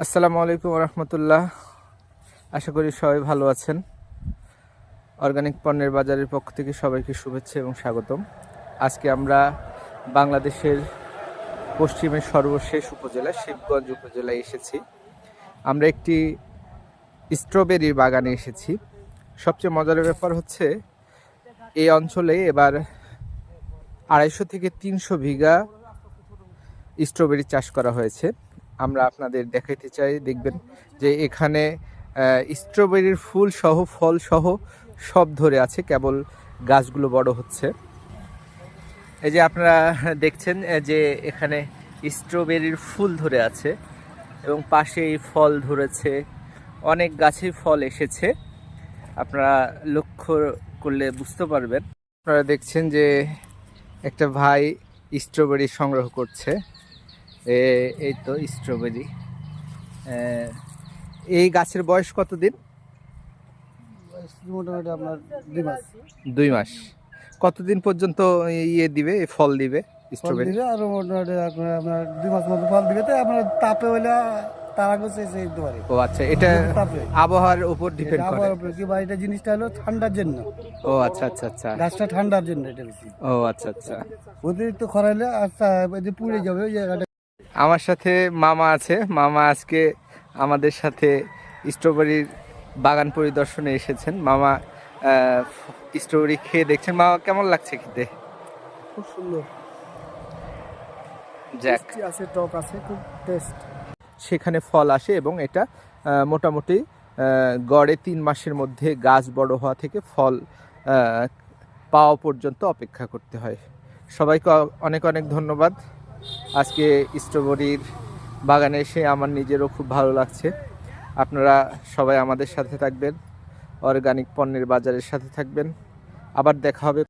আসসালামু আলাইকুম রহমতুল্লাহ। আশা করি সবাই ভালো আছেন। অর্গানিক পণ্যের বাজারের পক্ষ থেকে সবাইকে শুভেচ্ছা এবং স্বাগতম। আজকে আমরা বাংলাদেশের পশ্চিমের সর্বশেষ উপজেলা শিবগঞ্জ উপজেলায় এসেছি। আমরা একটি স্ট্রবেরির বাগানে এসেছি। সবচেয়ে মজার ব্যাপার হচ্ছে এই অঞ্চলে এবার 250 থেকে 300 বিঘা স্ট্রবেরি চাষ করা হয়েছে। আমরা আপনাদের দেখাইতে চাই, দেখবেন যে এখানে স্ট্রবেরির ফুল সহ ফল সহ সব ধরে আছে, কেবল গাছগুলো বড় হচ্ছে। এই যে আপনারা দেখছেন যে এখানে স্ট্রবেরির ফুল ধরে আছে এবং পাশেই ফল ধরেছে, অনেক গাছে ফল এসেছে। আপনারা লক্ষ্য করলে বুঝতে পারবেন। আপনারা দেখছেন যে একটা ভাই স্ট্রবেরি সংগ্রহ করছে। এই তো স্ট্রবেরি। এই গাছের বয়স কতদিন? মোটামুটি আপনার 2 মাস। 2 মাস। কতদিন পর্যন্ত দিবে, ফল দিবে স্ট্রবেরি? আরো মোটামুটি আপনার 2 মাস মতো ফল দিবে। তো আপনার তাপে হইলে তার আগে দিতে পারে। ও আচ্ছা, এটা আবহাওয়ার উপর ডিপেন্ড করে। আবহাওয়ার উপর কি, বা এটা জিনিসটা হলো ঠান্ডার জন্য। ও আচ্ছা আচ্ছা আচ্ছা। গাছটা ঠান্ডার জন্য এটা বেশি। ও আচ্ছা আচ্ছা। অতিরিক্ত খরা হলে আচ্ছা পুড়ে যাবে ওই জায়গাটা। আমার সাথে মামা আছে। মামা আজকে আমাদের সাথে স্ট্রবেরির বাগান পরিদর্শনে এসেছেন। মামা স্ট্রবেরি খেয়ে দেখছেন। মামা কেমন লাগছে খেতে? খুব সুন্দর, জ্যাক আছে, টক আছে, খুব টেস্ট। সেখানে ফল আসে এবং এটা মোটামুটি গড়ে 3 মাসের মধ্যে গাছ বড় হওয়া থেকে ফল পাওয়া পর্যন্ত অপেক্ষা করতে হয়। সবাইকে অনেক অনেক ধন্যবাদ। আজকে স্ট্রবেরির বাগানে এসে আমার নিজেরও খুব ভালো লাগছে। আপনারা সবাই আমাদের সাথে থাকবেন, অর্গানিক পণ্যের বাজারের সাথে থাকবেন। আবার দেখা হবে।